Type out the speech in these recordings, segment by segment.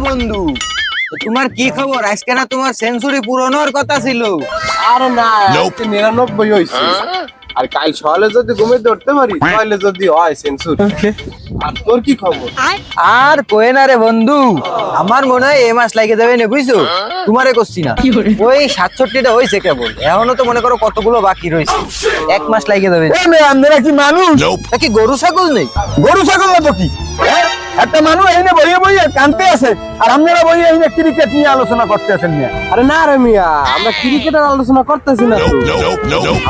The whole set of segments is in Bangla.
বন্ধু, তোমার কি খবর? আজকে না তোমার সেঞ্চুরি পুরনোর কথা ছিল। আরে না, 99 হয়েছে। আর কাল সকালে যদি ঘুমিয়ে ধরতে পারি তাহলে যদি হয় সেঞ্চুরি। আর তোর কি খবর? আর কয়ে না রে বন্ধু, আমার মনে হয় এই মাস লাগে যাবে না, বুঝছো? তোমারে করছি না, ওই 67টা হয়েছে কেবল, এখনো তো মনে করো কতগুলো বাকি রয়েছে, 1 মাস লাগে যাবে। আপনারা কি মানুষ নাকি গরু ছাগল নেই? গরু ছাগল না তো কি? একটা মানুষ এইনে বইয়ে বইয়ে কানতে আছে আর আপনারা বইয়ে এইনে ক্রিকেট নিয়ে আলোচনা করতে আছেন নিয়ে। আরে না রে মিয়া, আমরা ক্রিকেটের আলোচনা করতেছি না তো।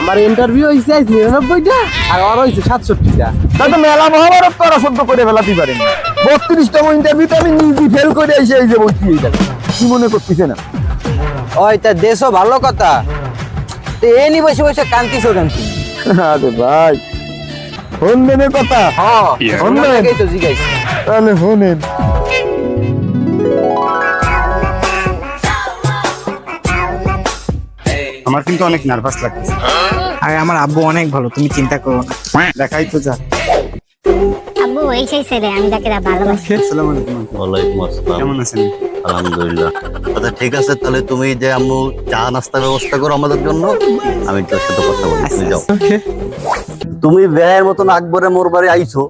আমার ইন্টারভিউ হয়েছে 99টা আর ওর হয়েছে 67টা। তাই তো মেলা মহাভারত তো ওরা সদ্য করে ফেলাতে পারেন। 32তম ইন্টারভিউতে আমি নিজে ফেল করে এসে এই যে বলছি এইটা কি মনে করতেছে না? ওই তা দেশও ভালো কথা, তো এই নি বসে বসে কান্তিছো কেন তুমি? আরে ভাই শুনবেনের কথা শুনবেন তো জিজ্ঞাসা তাহলে শুনেন। আমার কিন্তু অনেক নার্ভাস লাগছে। আরে আমার আব্বু অনেক ভালো, তুমি চিন্তা করো না। দেখাই তো যা। আব্বু এই সেই ছেলে আমি যাকে ভালোবাসি। আসসালামু আলাইকুম। ওয়ালাইকুম আসসালাম। কেমন আছেন? আলহামদুলিল্লাহ। আচ্ছা ঠিক আছে, তাহলে তুমি যে আম্মু চা নাস্তার ব্যবস্থা করো আমাদের জন্য, আমি তোর সাথে কথা বলি। তুমি যাও। তুমি ব্যয়ের মতন আকবরে মোর বাড়ি আইছো,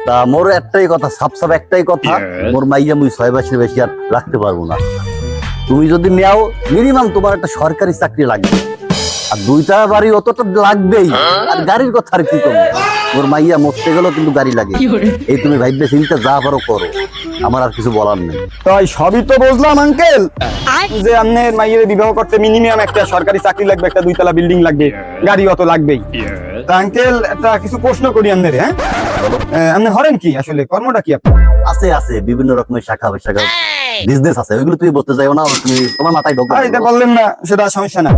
তা মোর একটাই কথা, সাপ একটাই কথা, মোর মাইয়া মুই 6 মাসের বেশি আর রাখতে পারবো না। তুমি যদি নেও মিনিমাম তোমার একটা সরকারি চাকরি লাগবে, আর 2টা বাড়ি অতটা লাগবেই। আর গাড়ির কথা আর কি করবো, মোর মাইয়া মরতে গেলেও কিন্তু গাড়ি লাগে। এই তুমি ভাইবে চিন্তা যা পারো করো, আমার আর কিছু বলার নেই। তাই সবই তো বুঝলাম আঙ্কেল, যে আপনার মাইয়ের বিবাহ করতে মিনিমাম একটা সরকারি চাকরি লাগবে, একটা 2তলা বিল্ডিং লাগবে, গাড়ি অত লাগবেই। তা আঙ্কেল একটা কিছু প্রশ্ন করি আপনার। হ্যাঁ, আপনি হরেন কি আসলে, কর্মটা কি আপনার? আছে আছে বিভিন্ন রকমের শাখা শাখা বিজনেস আছে, ওইগুলো তুমি বলতে চাইও না, তুমি তোমার মাথায় ঢোকো। এটা বললেন না, সেটা সমস্যা না।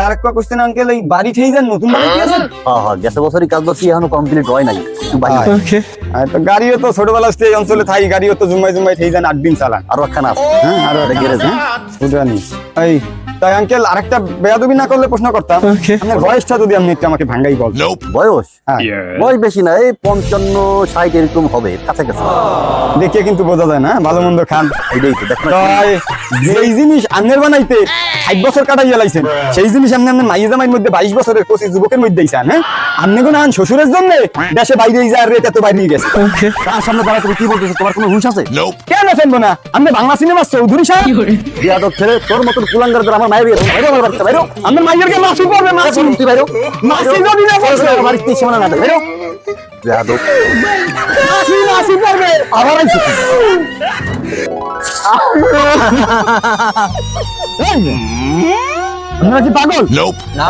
আর একটা কোশ্চেন আঙ্কেল, এই বাড়ি ঠিক যান, নতুন বাড়ি কি আছে? হ্যাঁ হ্যাঁ, গেছে বছরই কাজ করছি, এখনো কমপ্লিট হয় নাই। আর তো গাড়িও তো ছোটবেলা থেকে এই অঞ্চলে থাই, গাড়িও তো জুম্মাই জুম্মাই ঠিক যান 8 দিন চালান। আরো একখানা আছে। হ্যাঁ, আরো একটা গ্যারেজ। বুঝানি এই তাই আঙ্কেল আরেকটা বেয়াদবি না করলে প্রশ্ন করতাম, আপনার বয়সটা যদি আপনি একটু আমাকে ভাঙ্গাই বল। বয়স হ্যাঁ, বয়স বেশি না, এই 55-60 এরকম হবে, কাছাকাছি। দেখে কিন্তু বোঝা যায় না ভালো মন্দ খান। এটাই তো দেখো। তাই যেই জিনিস আন্নের বানাইতে 60 বছর কাটাইয়া লাইছেন, সেই জিনিস আপনি আপনার মাইয়া জামাইয়ের মধ্যে 22 বছরের 25 যুবকের মধ্যে আইছেন। হ্যাঁ, আপনি কোন আন শ্বশুরের জন্য দেশে বাইরে যায়, রেট এত বাইরে গেছে। তার সামনে দাঁড়া তুমি কি বলতেছো? তোমার কোনো হুঁশ আছে? কেন শুনবো না? আপনি বাংলা সিনেমার চৌধুরী সাহেব, বিয়াদব ছেলে, তোর মতন কুলাঙ্গারদের আমার মায়ের বিয়ে। বাইরে আমার বাড়িতে বাইরো। আপনার মাইয়ারকে মাসি পড়বে, মাসি তুই বাইরো। মাসি যদি না বলছে আমার কি সীমানা না বাইরো। বিয়াদব। মাসি মাসি পড়বে আবার আইছো তুই। আপনারা কি পাগল?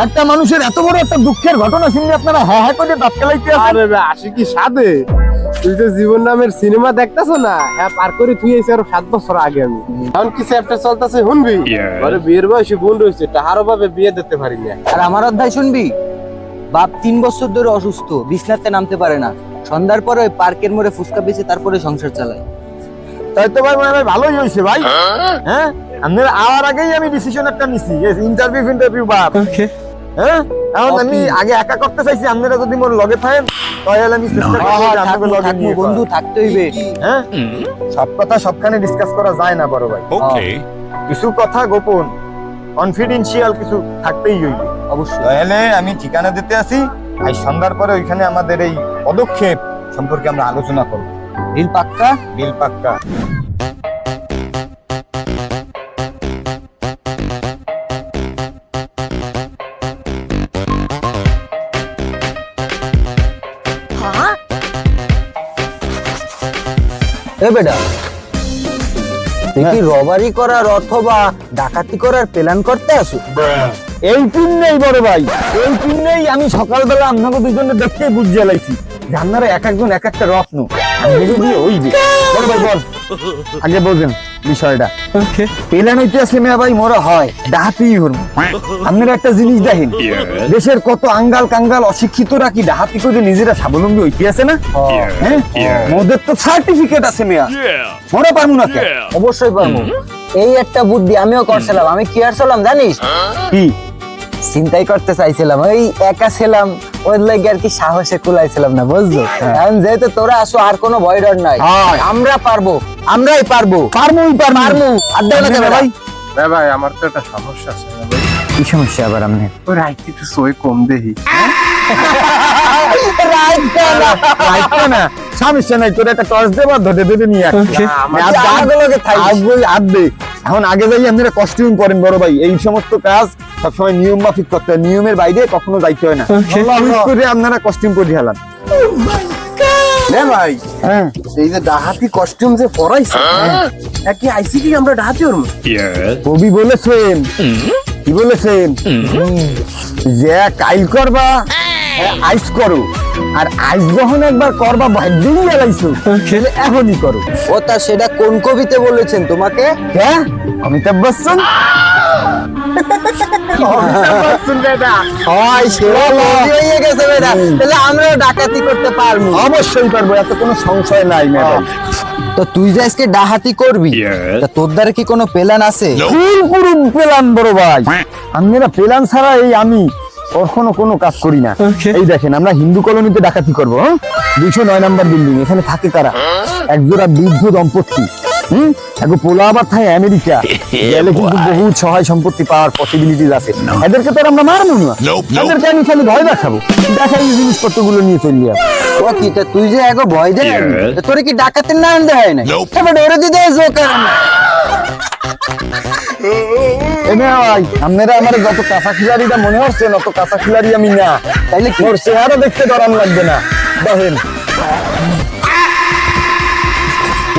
একটা মানুষের এত বড় একটা দুঃখের ঘটনা শুনলে আপনারা হ্যাঁ হ্যাঁ করে দাঁত কেলাইতে আছেন। আরে আশিকি সাদে, তুই তো জীবন নামের সিনেমা দেখতেছ না? হ্যাঁ, পার করে তুই এসে আরো 7 বছর আগে। আমি এখন কি চ্যাপ্টার চলতেছে শুনবি? আরে বিয়ের বয়সে বোন রয়েছে, টাহারো ভাবে বিয়ে দিতে পারি না। আর আমার অধ্যায় শুনবি? বাপ 3 বছর ধরে অসুস্থ, বিছনাতে নামতে পারে না, সন্ধ্যার পরে ওই পার্কের মোড়ে ফুচকা বেচে তারপরে সংসার চালায়। তাই তো ভাই মনে হয় ভালোই হয়েছে ভাই। হ্যাঁ, আপনারা আওয়ার আগেই আমি ডিসিশন একটা নিছি, ইন্টারভিউ বাপ। হ্যাঁ, এখন আমি আগে একা করতে চাইছি, আপনারা যদি মোর লগে থাকেন তাহলে আমি চেষ্টা করব যে আপনাদের লগে নিয়ে বন্ধু থাকতে হইবে। হ্যাঁ, সব কথা সবখানে ডিসকাস করা যায় না বড় ভাই। ওকে, কিছু কথা গোপন, কনফিডেন্সিয়াল কিছু থাকতেই হইবে অবশ্যই। তাহলে আমি ঠিকানা দিতে আসি, আজ সন্ধ্যার পরে ওইখানে আমাদের এই পদক্ষেপ সম্পর্কে আমরা আলোচনা করব। ডিল পাক্কা? ডিল পাক্কা। এ বেটা, তুই কি রবারি করার অথবা ডাকাতি করার প্ল্যান করতে আসো? এই পিন নেই বড় ভাই, এই পিন নেই। আমি সকালবেলা আপনাকে দুজনে দেখতেই বুঝে লাইছি যে আপনারা এক একজন এক একটা রত্ন। আমি যদি ওই যে বড় ভাই বল, আগে বোঝেন বিষয়টা। প্ল্যান হইতে আছে মেয়া ভাই, মোরা হয় ডাহাতি হরম। আপনারা একটা জিনিস দেখেন, দেশের কত আঙ্গাল কাঙ্গাল অশিক্ষিতরা কি ডাহাতি করে নিজেরা স্বাবলম্বী হইতে আছে না? হ্যাঁ, মোদের তো সার্টিফিকেট আছে মেয়া, মোরা পারবো না কেন? অবশ্যই পারবো। এই একটা বুদ্ধি আমিও করছিলাম। আমি কি আর চলাম জানিস? কি? চিন্তাই করতে চাইছিলাম, ওই একা ছিলাম, ওর লাগে আর কি সাহসে কুলাইছিলাম না, বুঝছো? কারণ যেহেতু তোরা আসো আর কোনো ভয় ডর নাই, আমরা পারবো, আমরাই পারবো, পারবো। আর দাও না কেন ভাই? ভাই আমার তো একটা সমস্যা আছে না ভাই। কি সমস্যা আবার আপনি? ওই রাইতে একটু সই কম দেহি। রাইতে না, সমস্যা নাই, তোর একটা টর্চ দেবো, ধরে ধরে নিয়ে আসছি। এখন আগে যাই আপনারা কস্টিউম পরেন বড় ভাই, এই সমস্ত কাজ সবসময় নিয়ম মাফিক করতে হয়, নিয়মের বাইরে কখনো যাইতে হয় না। হুট করে আপনারা কস্টিউম পরে হেলান। রে ভাই, হ্যাঁ, এই যে ডাহাতি কস্টিউম যে পরাইছে, একই আইসিটি আমরা ডাহাতি ওর কবি বলেছেন, কি বলেছেন, যে কাইল করবা আইস করো, আর আইস যখন একবার করবা ভাগ্যিং গেলাইছো, তাহলে এখনই করো। ও তা সেটা কোন কবিতে বলেছেন তোমাকে? হ্যাঁ, অমিতাভ বচ্চন। হয় সেটা কবি হয়ে গেছে বেটা, তাহলে আমরাও ডাকাতি করতে পারবো। অবশ্যই পারবো, এত কোনো সংশয় নাই ম্যাডাম। তো তুই যে আজকে ডাহাতি করবি, তা তোর দ্বারা কি কোনো প্ল্যান আছে? পুরো প্ল্যান বড় ভাই, আপনারা প্ল্যান ছাড়া এই আমি কখনো কোনো কাজ করি না। এই দেখেন, আমরা হিন্দু কলোনিতে ডাকাতি করবো, 209 নাম্বার বিল্ডিং। এখানে থাকে কারা? একজোড়া বৃদ্ধ দম্পতি, এক পোলা আবার থাকে আমেরিকা, গেলে কিন্তু বহু সহায় সম্পত্তি পাওয়ার পসিবিলিটিস আছে। এদেরকে তো আর আমরা মারবো না, এদেরকে আমি খালি ভয় দেখাবো, দেখাই জিনিসপত্র গুলো নিয়ে চলে যাবো। ও কি তা তুই যে আগে ভয় দেয়, তোরে কি ডাকাতের নাম দেয় না? এবার ওরে দিতে জোকার না। ভাই, আপনারা আমার যত কাঁচা খিলাড়িটা মনে হচ্ছে, অত কাঁচা খিলাড়ি আমি না। তাইলে কি করছে, আরো দেখতে ডরান লাগবে না। দেখেন,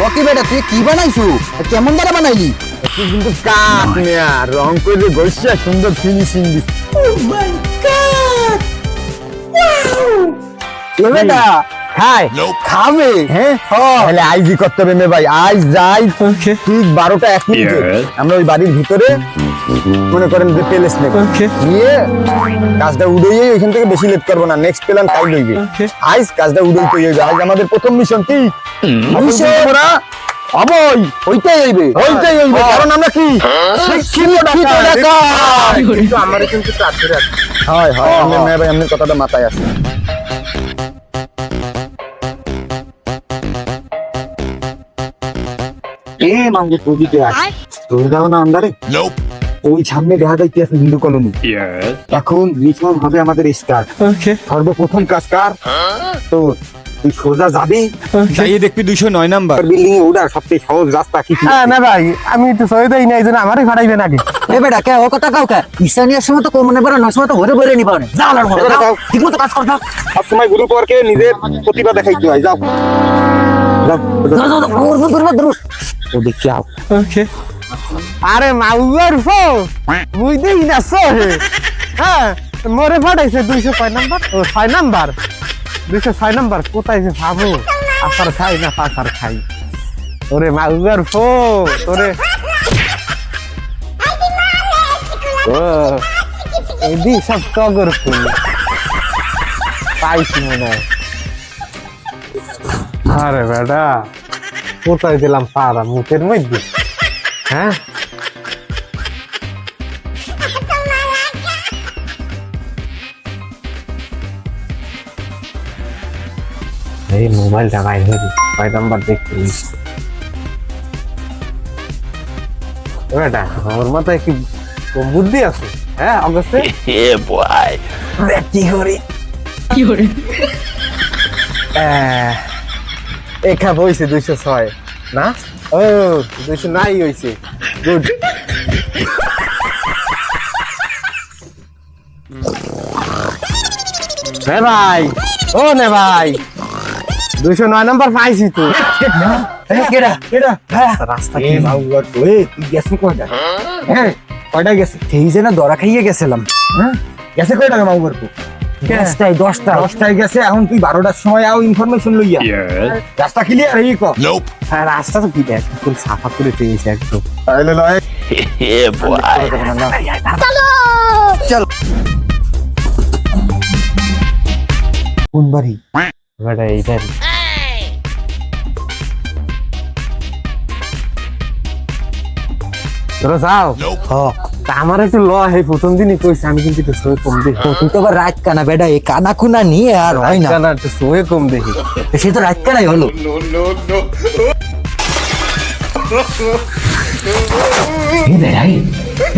ও কি বেটা, তুই কি বানাইছু? কেমন দ্বারা বানাইলি? তুই কিন্তু কাঠ নেয়া রং করে গইসা সুন্দর ফিনিশিং দিস। বেটা খায় খাবে? হ্যাঁ, তাহলে আইজি করতে হবে মে ভাই। আইজ যাই ঠিক 12টা 1 মিনিটে আমরা ওই বাড়ির ভিতরে মনে করেন যে প্যালেস নেব, নিয়ে কাজটা উড়িয়ে ওইখান থেকে বেশি লেট করবো না। নেক্সট প্ল্যান কাজ হইবে, আইজ কাজটা উড়িয়ে হইবে। আজ আমাদের প্রথম মিশন কি? আমরা অবই ওইটাই হইবে, কারণ আমরা কি শিক্ষিত ডাকাত। কিন্তু আমার কিন্তু চাকরি আছে। হয় হয়, আমি মে ভাই আপনার কথাটা মাথায় আছে। ওই সামনে দেখা যাইতেছে হিন্দু কলোনি। এখন মিশন হবে আমাদের স্টার্ট। সর্বপ্রথম কাজ কার? তো তুই সোজা যাবি, যাইয়ে দেখবি 209 নাম্বার বিল্ডিং এ ওঠার সবচেয়ে সহজ রাস্তা কি? হ্যাঁ না ভাই, আমি একটু সই দেই না, এই জন্য আমারই ভাড়াইবেন আগে। এ বেটা কে ও কথা কাউ কে ঈশানিয়ার সময় তো মনে পড়ে না, সময় তো ভরে ভরে নিবা না। যা লাড় মরে যাও, ঠিক মতো কাজ কর। যাও সবসময় গ্রুপ ওয়ার্কে নিজের প্রতিভা দেখাইতে হয়। যাও যাও যাও দূর ও দেখি আও। আরে মাউয়ার ফো বুঝতেই না সো হ্যাঁ, মোরে ভাড়াইছে 206 নাম্বার, ও 6 নাম্বার, 206 নাম্বার। কোথায় যে ভাবো, আসার খাই না পাসার খাই। ওরে মাউয়ার ফো তোরে, ও এদি সব টগর ফুল পাইছি মনে হয়। আরে বেটা, কোথায় দিলাম পাড়া মুখের মধ্যে? হ্যাঁ, এই মোবাইলটা বাইর হয়ে গেছে, 6 নাম্বার দেখতে বেটা। আমার মাথায় কি কম বুদ্ধি আছে? হ্যাঁ অবশ্যই। কি করে একা হয়েছে 206 না? ও 209 হয়েছে। গুড। নে ভাই, ও নে ভাই, 209 নাম্বার পাইছি তো। কেডা কেডা? রাস্তা কি বাউয়ার তো? এ তুই গেছিস কয়টা? হ্যাঁ কয়টা গেছে? এই যে না দরা খাইয়ে গেছিলাম। হ্যাঁ, গেছে কয় টাকা মাউবার কো? 10টায় গেছে। এখন তুই 12টার সময় আও ইনফরমেশন লইয়া। রাস্তা ক্লিয়ার এই কো? হ্যাঁ রাস্তা তো কি দেখ, ফুল সাফা করে পেয়েছে একদম। তাইলে লয় চল কোন বাড়ি? বেটা এইটাই তোরা যাও। তা আমার একটু ল এই প্রথম দিনই কইছে আমি কিন্তু একটু সই কম দেখি। তুই তো আবার রাত কানা বেটা, এই কানা খুনা নিয়ে আর হয় না। না একটু সই কম দেখি। সে তো রাত কানাই হলো।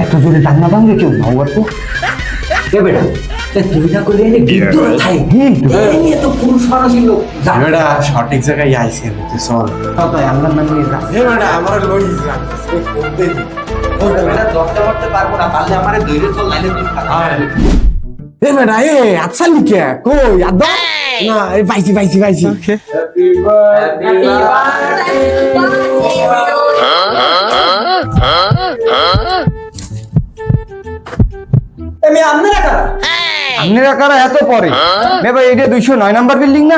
এত জোরে টান্না ভাঙবে কেউ ভাঙবার তো কে বেটা, তুই না করলে এনে বিদ্যুৎ খাই তো পুরুষ মানুষ লোক বেটা সঠিক জায়গায় আইছে বুঝতে চল। আল্লাহ নাম নিয়ে যা। বেটা আমার লই যা সই কম দেখি। বেটা দরজা করতে পারবো না, পারলে আমারে ধৈর্য চল নাইলে তুই এ বেটা আচ্ছা লিখে কই আদা না এই পাইছি পাইছি পাইছি। আপনারা কারা এত পরে? ভাই এটা 209 নাম্বার বিল্ডিং না?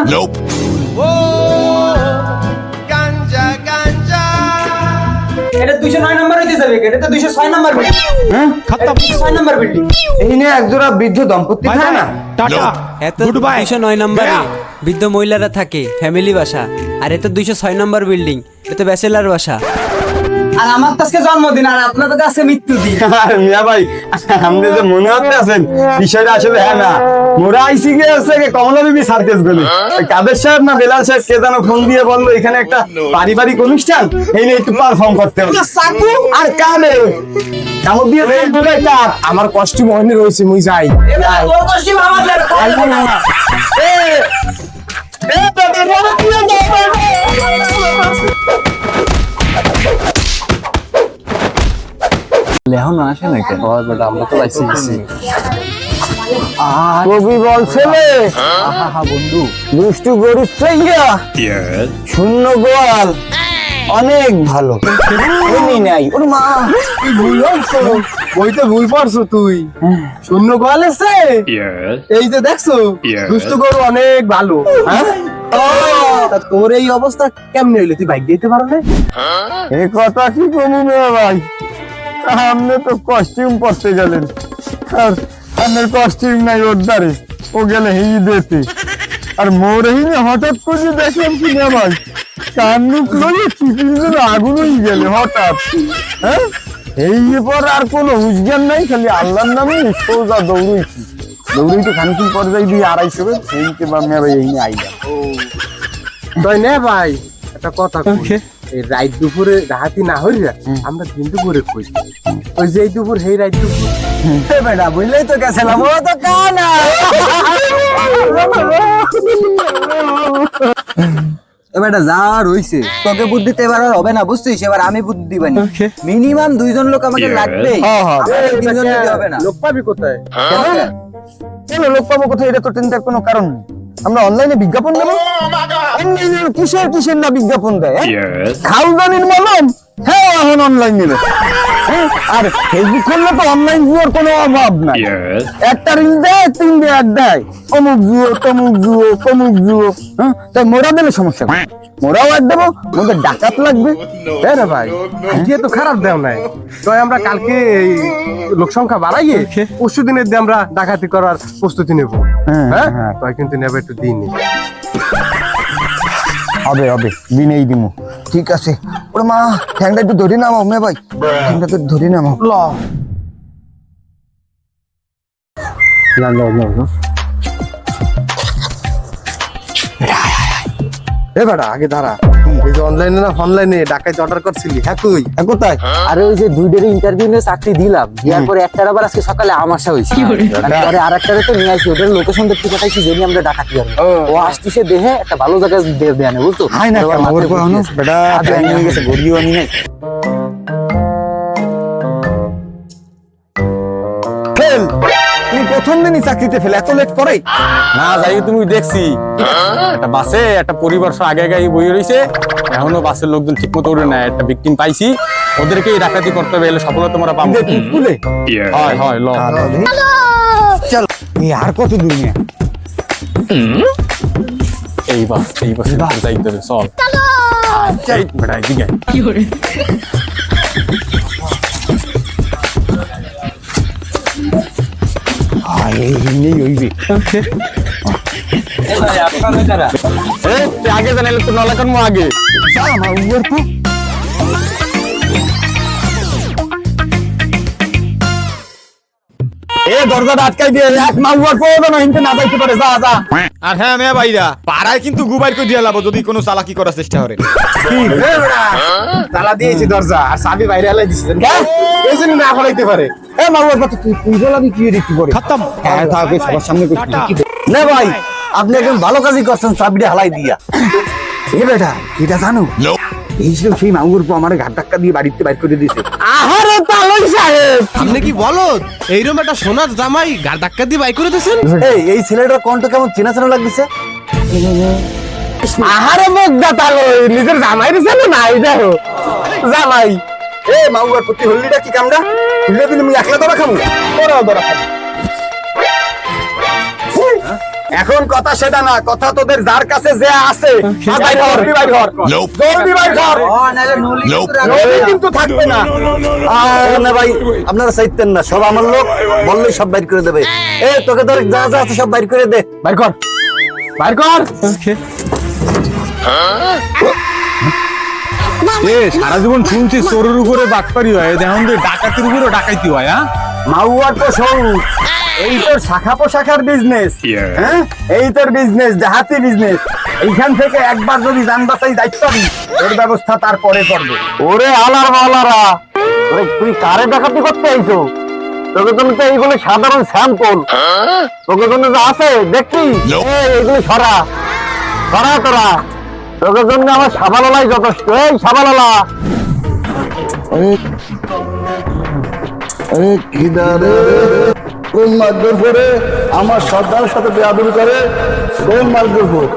এটা 209 নাম্বার হইতে যাবে, এটা তো 206 নাম্বার বিল্ডিং। হ্যাঁ, 206 নাম্বার বিল্ডিং। এই নিয়ে একজোড়া বৃদ্ধ দম্পতি থাকে না? এত 209 নম্বরে বৃদ্ধ মহিলারা থাকে, ফ্যামিলি বাসা। আর এত 206 নম্বর বিল্ডিং, এটা ব্যাচেলার বাসা। আর আমার তো আজকে জন্মদিন, আর আপনাদের কাছে মৃত্যুদিন। মিয়া ভাই, আপনি যে মনে হতে আছেন বিষয়টা আসলে হ্যাঁ না, মোরা আইসি গিয়ে আছে কমলা বিবি সার্কেস গলি। কাদের সাহেব না বেলাল সাহেব কে যেন ফোন দিয়ে বললো এখানে একটা পারিবারিক অনুষ্ঠান, এই নিয়ে একটু পারফর্ম করতে হবে। আর কানে কামড় দিয়ে আমার কস্টিউম অন্য রয়েছে মুই যাই। তোর কষ্টিম আমাদের এখন আসে না কেন? বেটা আমরা তো আইসি গেছি। কবি বলছে বন্ধু দুষ্টু গরু চাইয়া শূন্য গোয়াল অনেক ভালো। এমনি নাই ওর মা ভুল হইছো, বইতে ভুল পড়ছো তুই। শূন্য গোয়াল আছে এই যে দেখছো, দুষ্ট গরু অনেক ভালো। হ্যাঁ তা তোর এই অবস্থা কেমনে হইলো? তুই বাইক দিতে পারো না? এ কথা কি কমু মেয়ে ভাই, আপনি তো কস্টিউম পরতে গেলেন আর আপনার কস্টিউম নাই ওর দ্বারে, ও গেলে হেই দিতে আর মোর হিনে হঠাৎ করে দেখলাম কি না ভাই কান মুখ লইয়ে টিফিন যেন আগুন হয়ে গেলে হঠাৎ। হ্যাঁ এই পর আর কোনো হুঁশজ্ঞান নাই, খালি আল্লাহর নামে সোজা দৌড়াইছি। দৌড়াইতে খানিক্ষণ পরে যাই দিয়ে 250 হবে সেইকে বা মেয়ে ভাই এই নিয়ে আইলাম। তাই না ভাই, একটা কথা কই, এই রাত দুপুরে রাহাতি না হইরা আমরা দিন দুপুরে কই, ওই যে এই দুপুর হেই রাত দুপুর বেটা বুঝলেই তো গেছিলাম, ও তো কানা। বেটা যা রইছে, তোকে বুদ্ধিতে এবার আর হবে না, বুঝছিস? এবার আমি বুদ্ধি দিবানি। মিনিমাম 2 লোক আমাকে লাগবে, তিনজন দিতে হবে না। লোক পাবি কোথায়? কেন লোক পাবো কোথায়? এটা তো চিন্তার কোনো কারণ নেই। আমরা অনলাইনে বিজ্ঞাপন দেবো। অনলাইনে কিসের না বিজ্ঞাপন দেয়? খালদানির মলম, হ্যাঁ এখন অনলাইন নিবে। আর ফেসবুক খুললে তো অনলাইন জুয়োর কোনো অভাব নাই। একটা রিল দেয় 3 দিয়ে অ্যাড দেয়, অমুক জুয়ো তমুক জুয়ো তমুক জুয়ো। হ্যাঁ তাই মোরা দিলে সমস্যা নেই, মোরাও অ্যাড দেবো, মোদের ডাকাত লাগবে। হ্যাঁ রে ভাই, আইডিয়া তো খারাপ দেও নাই। তো আমরা কালকে এই লোক সংখ্যা বাড়াইয়ে পরশু দিনের দিয়ে আমরা ডাকাতি করার প্রস্তুতি নেব। হ্যাঁ তাই কিন্তু নেবে একটু দিন হবে হবে দিনেই দিমু। ঠিক আছে ওরে মা, ঠ্যাংটা একটু ধরে নামাও মে ভাই, ঠ্যাংটা তো ধরে নামাও। এ বেটা আগে দাঁড়া, এই যে অনলাইনে না অনলাইনে ডাকাতি অর্ডার করছিলি, হ্যাঁ কই কোথায়? আরে ওই যে 2 ডের ইন্টারভিউ নিয়ে চাকরি দিলাম, দেওয়ার পরে একটার আবার আজকে সকালে আমাশা হয়েছে, পরে আরেকটারে তো নিয়ে আসি, ওটার লোকেশন দেখতে পাঠাইছি যে আমরা ডাকাতি করবো। ও আসতেছে দেহে একটা ভালো জায়গায় দেয়ানে, বুঝছো? হাই না কেন ওর কোনো বেটা ঠ্যাং হয়ে গেছে, গড়িও আমি নাই। ফেল, তুমি প্রথম দিনই চাকরিতে ফেলে এত লেট করে না যাই তুমি দেখছি একটা বাসে একটা পরিবার সহ আগে আগে বই রয়েছে, এখনো বাসের লোকজন ঠিক মতো উঠে না। একটা ভিকটিম পাইছি, ওদেরকে ডাকাতি করতে হবে, এলে সফলতা তোমরা পাবো। খুলে হয় হয় ল চল আর কত দূর নিয়ে এই বাস যাইতে হবে, চল এই বেটা এদিকে আগে জানাইলে তো নলা কানবো আগে। আমার উপর তো এ দরজাটা আটকাই দিয়ে এক মাউয়ার প্রয়োজন হিনতে না যাইতে পারে যা যা আর হ্যাঁ মেয়ে ভাইরা পাড়ায় কিন্তু গুবাই করে দিয়ে লাবো যদি কোনো চালাকি করার চেষ্টা করে। তালা দিয়েছি দরজা আর চাবি বাইরে হেলাই দিছিলেন এই জন্য না ফলাইতে পারে। এ মাউয়ার কথা তুই বলাবি কি রে কি করে খতম হ্যাঁ থাক সবার সামনে করছি না ভাই আপনি একদম ভালো কাজই করছেন চাবিটা হালাই দিয়া। এ বেটা এটা জানো এই ছিল সেই মাউয়ার পর আমার ঘাট ধাক্কা দিয়ে বাড়িতে বাইর করে দিয়েছে। আহারে তালই সাহেব আপনি কি বলো এইরকম একটা সোনার জামাই গাড় ধাক্কা দিয়ে বাই করে দিয়েছেন? এই ছেলেটার কণ্ঠ কেমন চেনা চেনা লাগতেছে। আহারে মুগ্ধা তালই নিজের জামাই দিছে না এই দেখো জামাই। এ মাউয়ার প্রতি হল্লিটা কি কামড়া খুলে দিলে আমি একলা ধরা খাবো ধরা খাবো। এখন কথা সেটা না, কথা তোদের যার কাছে যে আছে জলদি বাইর কর নলি কিন্তু থাকবে না। না ভাই আপনারা চাইতেন না, সব আমার লোক বললেই সব বাইর করে দেবে। এ তোকে ধরে যা যা আছে সব বাইর করে দে। বাইর কর বাইর কর। এ সারা জীবন শুনছি চোরের উপরে বাটপারি হয়, দেখুন যে ডাকাতির উপরে ডাকাইতি হয়। হ্যাঁ মাউয়ার তো সরু এই তোর শাখা পোশাখার বিজনেস, হ্যাঁ এই তোর বিজনেস ডাহাতি বিজনেস। এইখান থেকে একবার যদি যান বাঁচাই দায়িত্ব দিই তোর ব্যবস্থা তারপরে করবে। ওরে আলার মালারা তুই কারে ডাকাতি করতে আইছো? তোকে জন্য তো এইগুলো সাধারণ স্যাম্পল, তোকে জন্য যা আছে দেখবি এইগুলো সরা সরা তোরা। তোকে জন্য আমার সাবালালাই যথেষ্ট। এই সাবালালা কোন মারধর করে আমার সর্দারের সাথে বেয়াদবি করে, কোন মারধর করে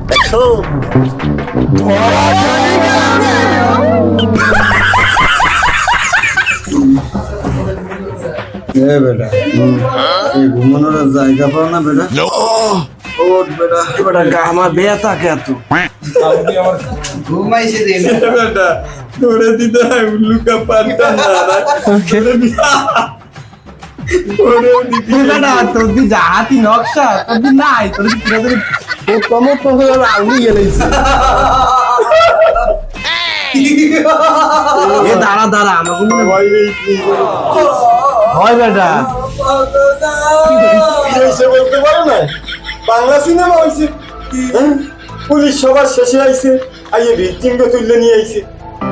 দেখছো? বেটা এই ঘুমানোর জায়গা পাও না বেটা? ওঠ বেটা বেটা গা আমার বেয়া থাকে এত ঘুমাইছে দিন বেটা তোরে দিতে হয় লুকা পারতা না বেটা তোর দি জাহাতি নকশা তোর দি নাই তোর দি পুরো তোর কমর তো হলো আউলি গেলেছে। এ দাঁড়া দাঁড়া আমাকে মনে ভয় নেই হয় বেটা বলতে পারো না বাংলা সিনেমা হয়েছে পুলিশ সবার শেষে আইছে আইয়ে ভিকটিম কে তুললে নিয়ে আইছে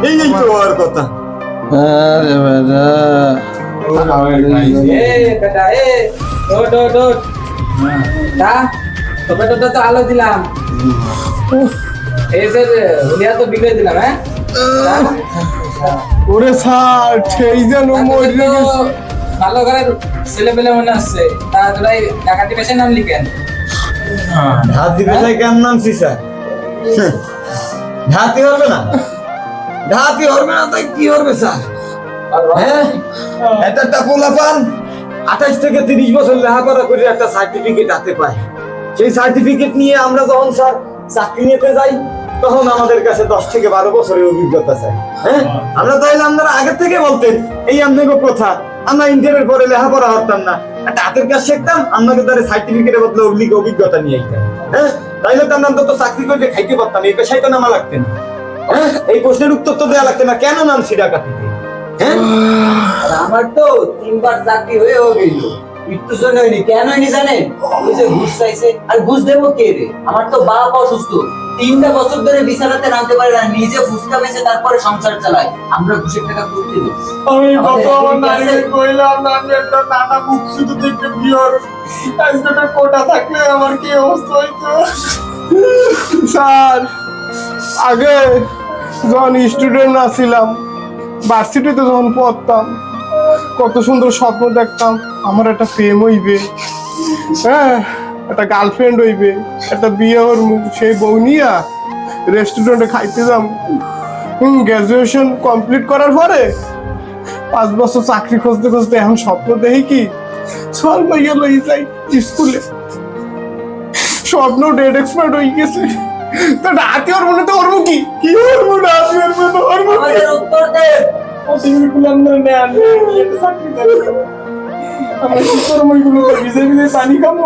এই তো আর কথা। আরে বেটা তো আলো দিলাম এই যে হুলিয়া তো বিগড়ে দিলাম। হ্যাঁ ওরে স্যার সেই যেন মরে গেছে। ভালো করে ছেলে পেলে মনে আসছে তা তোরা ডাকাতি পেশায় নাম লিখেন। ধাতি পেশায় কেন নামছি স্যার? ধাতি হবে না ধাতি হবে না তাই কি হবে স্যার? হ্যাঁ একটা পোলাপান 28 থেকে 30 বছর লেখাপড়া করে একটা সার্টিফিকেট হাতে পায়। সেই সার্টিফিকেট নিয়ে আমরা যখন স্যার চাকরি নিতে যাই তখন আমাদের কাছে 10 থেকে 12 বছরের অভিজ্ঞতা চাই। হ্যাঁ আমরা তাইলে আপনারা আগে থেকে বলতেন এই আপনাকে কথা আমরা ইন্টারভিউ পরে লেখাপড়া করতাম না, একটা হাতের কাজ শিখতাম, আপনাকে তার সার্টিফিকেটের বদলে অভিজ্ঞতা নিয়ে আইতাম। হ্যাঁ তাইলে তো আমরা তো চাকরি করে খাইতে পারতাম, এই পেশায় তো নামা লাগতেন। হ্যাঁ এই প্রশ্নের উত্তর তো দেওয়া লাগতেন না কেন নামছি ডাকাতিতে। হ্যাঁ আমার তো 3 বার চাকরি হয়ে গেল একটু জন্য হয়নি। কেন হয়নি জানেন? ওই যে ঘুষ চাইছে। আর ঘুষ দেবো কে রে? আমার তো বাপ অসুস্থ, 3টা বছর ধরে বিছানাতে নামতে পারে না, নিজে ফুসকা বেচে তারপরে সংসার চালায়। আমরা ঘুষের টাকা করতে দেব। আমি কত নারী কইলাম না আমি একটা নানা মুখ শুধু দেখতে পিওর আজকে কোটা থাকলে আমার কি অবস্থা হইতো। স্যার আগে যখন স্টুডেন্ট ছিলাম ভার্সিটিতে যখন পড়তাম কত সুন্দর স্বপ্ন দেখতাম আমার একটা প্রেম হইবে, হ্যাঁ একটা গার্লফ্রেন্ড হইবে, একটা বিয়ে হরমু, সেই বউ নিয়া রেস্টুরেন্টে খাইতে যাম। গ্রাজুয়েশন কমপ্লিট করার পরে 5 বছর চাকরি খুঁজতে খুঁজতে এখন স্বপ্ন দেখি কি সল ভাইয়া লই যাই স্কুলে। স্বপ্ন ডেট এক্সপার্ট হয়ে গেছে। তো রাতে ওর মনে তো ওর কি কি ওর মনে রাতে ওর মনে তো ওর মনে উত্তর দে। আমার কর্মগুলো ভিজে ভিজে পানি খাবো।